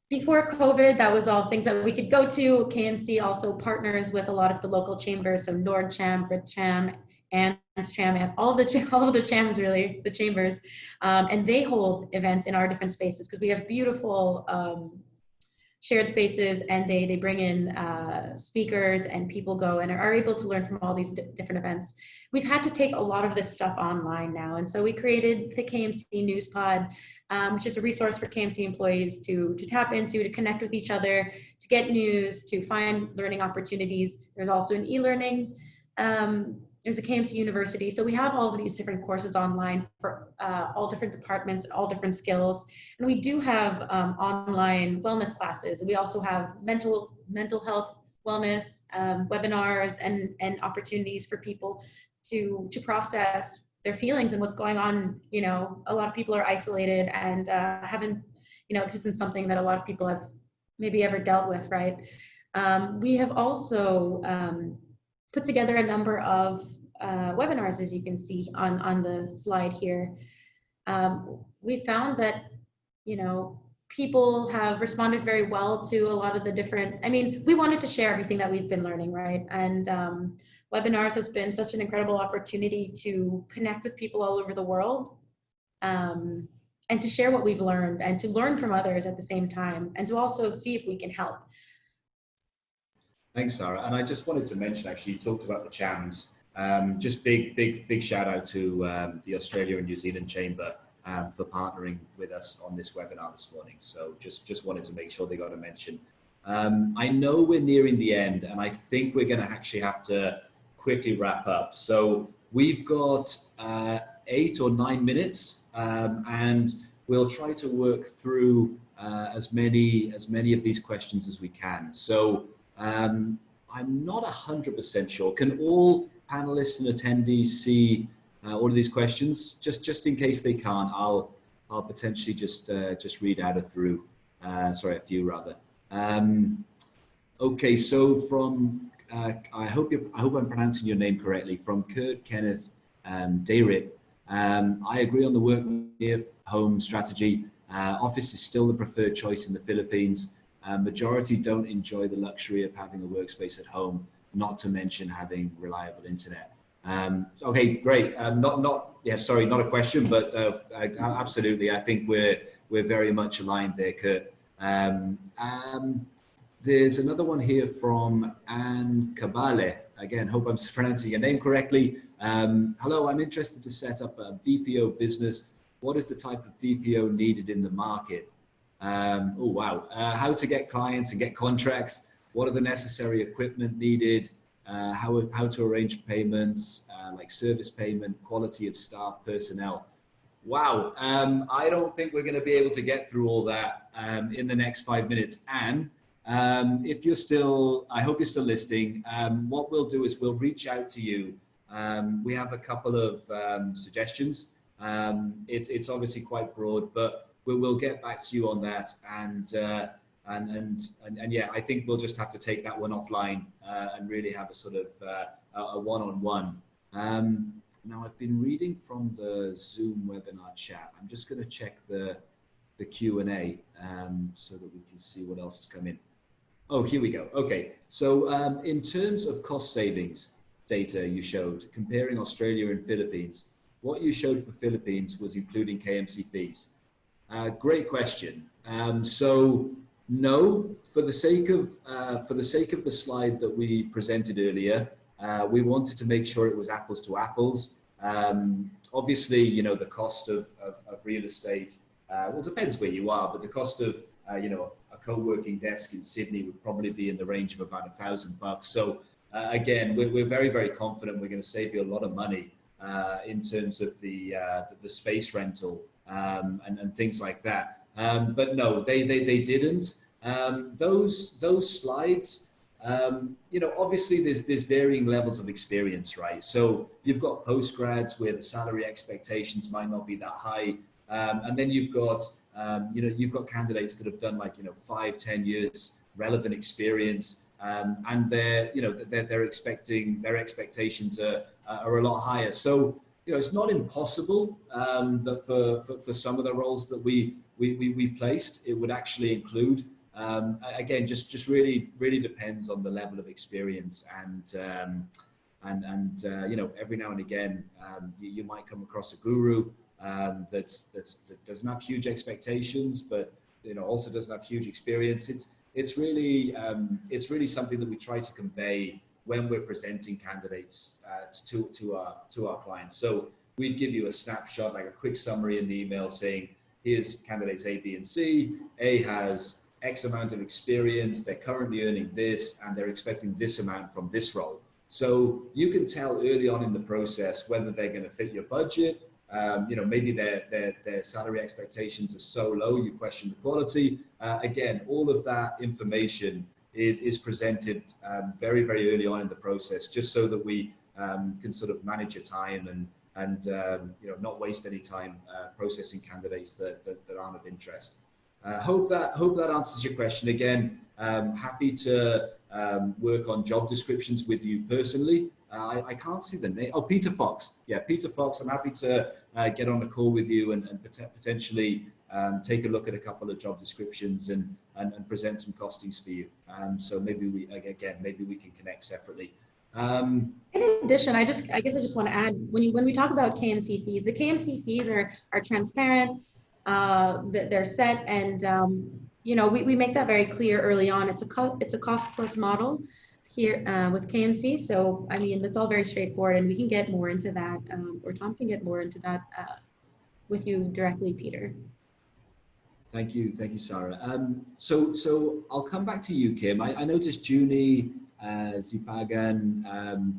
before COVID, that was all things that we could go to. KMC also partners with a lot of the local chambers, so NordCham, BritCham, ANSCham, and all of the chams, really, the chambers, and they hold events in our different spaces because we have beautiful shared spaces, and they bring in speakers, and people go and are able to learn from all these different events. We've had to take a lot of this stuff online now, and so we created the Kmc News Pod, which is a resource for KMC employees to tap into, to connect with each other, to get news, to find learning opportunities. There's also an e-learning. There's a KMC University. So we have all of these different courses online for all different departments, all different skills. And we do have online wellness classes. We also have mental health wellness webinars and opportunities for people to process their feelings and what's going on. You know, a lot of people are isolated and haven't, you know, this isn't something that a lot of people have maybe ever dealt with, right? We have also put together a number of webinars, as you can see on the slide here. We found that, you know, people have responded very well to a lot of the different, I mean, we wanted to share everything that we've been learning, right? And webinars has been such an incredible opportunity to connect with people all over the world, and to share what we've learned and to learn from others at the same time, and to also see if we can help. Thanks, Sarah. And I just wanted to mention, actually, you talked about the CHAMs. Just big shout out to the Australia and New Zealand Chamber for partnering with us on this webinar this morning. So just wanted to make sure they got a mention. I know we're nearing the end, and I think we're going to actually have to quickly wrap up. So we've got 8 or 9 minutes, and we'll try to work through as many of these questions as we can. So I'm not 100% sure. Can all panelists and attendees see all of these questions? Just in case they can't, I'll potentially just read out a few rather. Okay, so from I hope I'm pronouncing your name correctly. From Kurt Kenneth Dayrit, I agree on the work near home strategy. Office is still the preferred choice in the Philippines. Majority don't enjoy the luxury of having a workspace at home, not to mention having reliable internet. Okay, great. Not a question, but absolutely. I think we're very much aligned there, Kurt. There's another one here from Anne Cabale. Again, hope I'm pronouncing your name correctly. Hello, I'm interested to set up a BPO business. What is the type of BPO needed in the market? Oh, wow. How to get clients and get contracts? What are the necessary equipment needed? How to arrange payments, like service payment, quality of staff, personnel. Wow. I don't think we're going to be able to get through all that in the next 5 minutes. Anne, if you're still, I hope you're still listening. What we'll do is we'll reach out to you. We have a couple of suggestions. It's obviously quite broad, but we'll get back to you on that. And yeah, I think we'll just have to take that one offline and really have a sort of a one-on-one. Now, I've been reading from the Zoom webinar chat. I'm just going to check the Q&A so that we can see what else has come in. Oh, here we go. Okay, so in terms of cost savings data you showed, comparing Australia and Philippines, what you showed for Philippines was including KMC fees. Great question. So no, for the sake of the slide that we presented earlier, we wanted to make sure it was apples to apples. Obviously, you know, the cost of real estate, well, it depends where you are, but the cost of, you know, a co-working desk in Sydney would probably be in the range of about $1,000. So again, we're very, very confident we're going to save you a lot of money in terms of the space rental and things like that. But no, they didn't. Those slides, Obviously there's varying levels of experience, right? So you've got postgrads where the salary expectations might not be that high. And then you've got candidates that have done 5-10 years relevant experience. And their expectations are a lot higher. So, it's not impossible that for some of the roles that we placed, it would actually include. Again, just really depends on the level of experience, and every now and again you might come across a guru that doesn't have huge expectations, but also doesn't have huge experience. It's really something that we try to convey when we're presenting candidates to our clients. So we'd give you a snapshot, like a quick summary in the email saying, here's candidates A, B, and C. A has X amount of experience, they're currently earning this, and they're expecting this amount from this role. So you can tell early on in the process whether they're going to fit your budget. Maybe their salary expectations are so low, you question the quality. Again, all of that information is presented very, very early on in the process, just so that we can sort of manage your time and not waste any time processing candidates that aren't of interest. Hope that answers your question. Again, happy to work on job descriptions with you personally. I can't see the name. Oh, Peter Fox. Yeah, Peter Fox. I'm happy to get on a call with you and potentially take a look at a couple of job descriptions and present some costings for you. So maybe we can connect separately. In addition, I guess I just want to add, when we talk about KMC fees, the KMC fees are transparent. They're set, and we make that very clear early on. It's a cost plus model here with KMC. So I mean, that's all very straightforward, and we can get more into that, or Tom can get more into that with you directly, Peter. Thank you, Sarah. So I'll come back to you, Kim. I noticed Junie Zipagan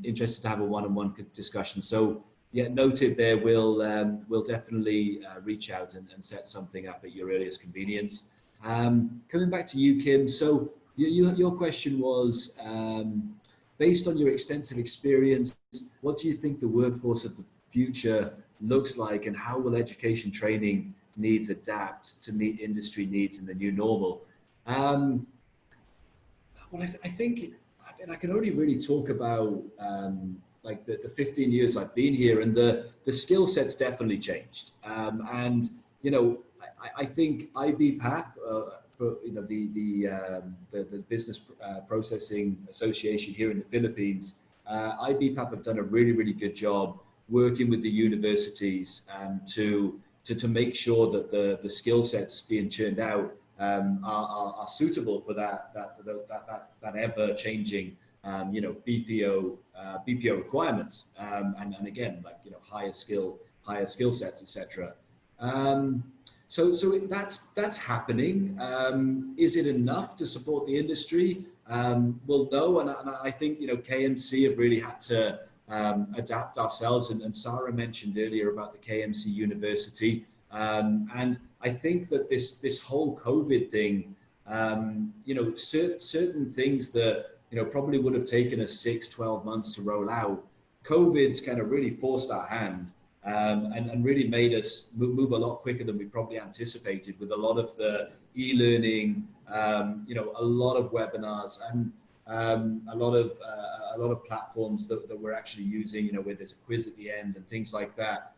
interested to have a one-on-one discussion. So yeah, noted there. We'll definitely reach out and set something up at your earliest convenience. Coming back to you, Kim. So your question was, based on your extensive experience, what do you think the workforce of the future looks like, and how will education training needs adapt to meet industry needs in the new normal? Well, I think, I can only really talk about like the 15 years I've been here, and the skill set's definitely changed. And I think IBPAP, for the Business Processing Association here in the Philippines, IBPAP have done a really good job working with the universities to make sure that the skill sets being churned out are suitable for that ever changing BPO requirements, and again, like higher skill sets, etc. So that's happening. Is it enough to support the industry? Well, no, and I think KMC have really had to adapt ourselves, and Sarah mentioned earlier about the KMC University, and I think that this whole COVID thing, certain things that probably would have taken us 6-12 months to roll out, COVID's kind of really forced our hand, and really made us move a lot quicker than we probably anticipated, with a lot of the e-learning, a lot of webinars, and a lot of platforms that we're actually using, where there's a quiz at the end and things like that.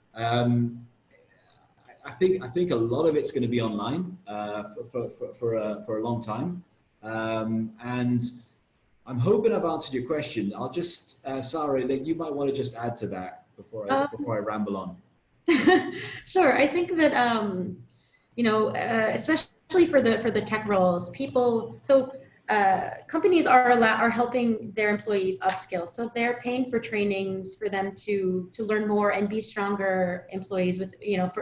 I think a lot of it's going to be online for a long time, and I'm hoping I've answered your question. I'll just, Sarah, you might want to just add to that before I ramble on. Sure. I think that especially for the tech roles, companies are helping their employees upskill. So they're paying for trainings for them to learn more and be stronger employees with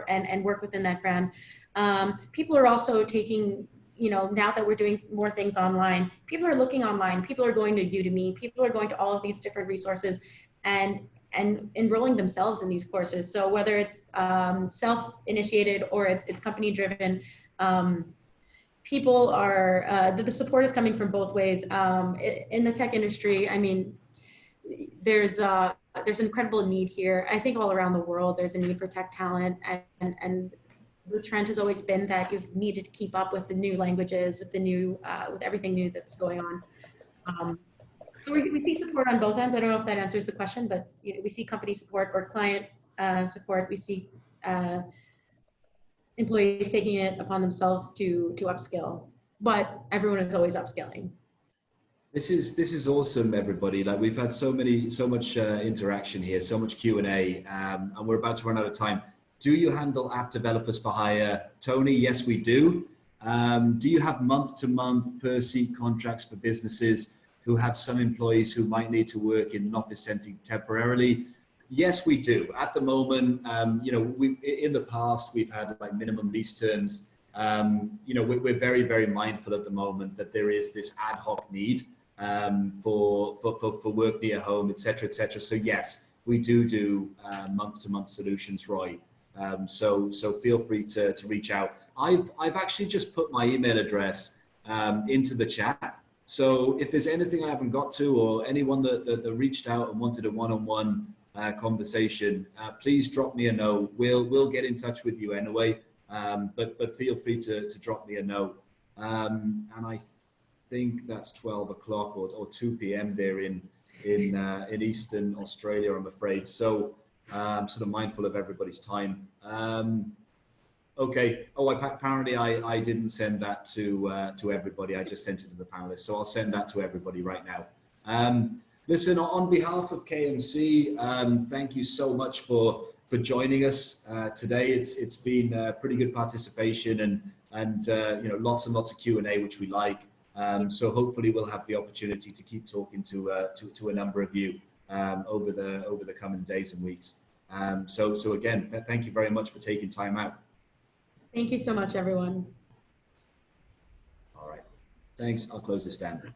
and work within that brand. People are also taking, now that we're doing more things online, people are looking online, people are going to Udemy, people are going to all of these different resources and enrolling themselves in these courses. So whether it's self-initiated or it's company-driven, people are, the support is coming from both ways. In the tech industry, I mean, there's incredible need here. I think all around the world, there's a need for tech talent, and the trend has always been that you've needed to keep up with the new languages, with the new, with everything new that's going on. So we see support on both ends. I don't know if that answers the question, but we see company support or client support. We see employees taking it upon themselves to upskill, but everyone is always upskilling. This is awesome, everybody. Like, we've had so much interaction here, so much Q&A, and we're about to run out of time. Do you handle app developers for hire? Tony, yes, we do. Do you have month-to-month per seat contracts for businesses who have some employees who might need to work in an office setting temporarily? Yes, we do. At the moment, in the past, we've had like minimum lease terms. We're very, very mindful at the moment that there is this ad hoc need for work near home, et cetera, et cetera. So yes, we do month-to-month solutions, Roy. So feel free to reach out. I've actually just put my email address into the chat. So if there's anything I haven't got to, or anyone that reached out and wanted a one-on-one conversation, please drop me a note. We'll get in touch with you anyway. But feel free to drop me a note. And I think that's 12 o'clock or 2 p.m. there in Eastern Australia, I'm afraid. So I'm sort of mindful of everybody's time. Okay. Oh, apparently I didn't send that to everybody. I just sent it to the panelists. So I'll send that to everybody right now. Listen, on behalf of KMC, thank you so much for joining us today. It's been pretty good participation and lots and lots of Q&A, which we like. So hopefully we'll have the opportunity to keep talking to a number of you over the coming days and weeks. So again, thank you very much for taking time out. Thank you so much, everyone. All right. Thanks. I'll close this down.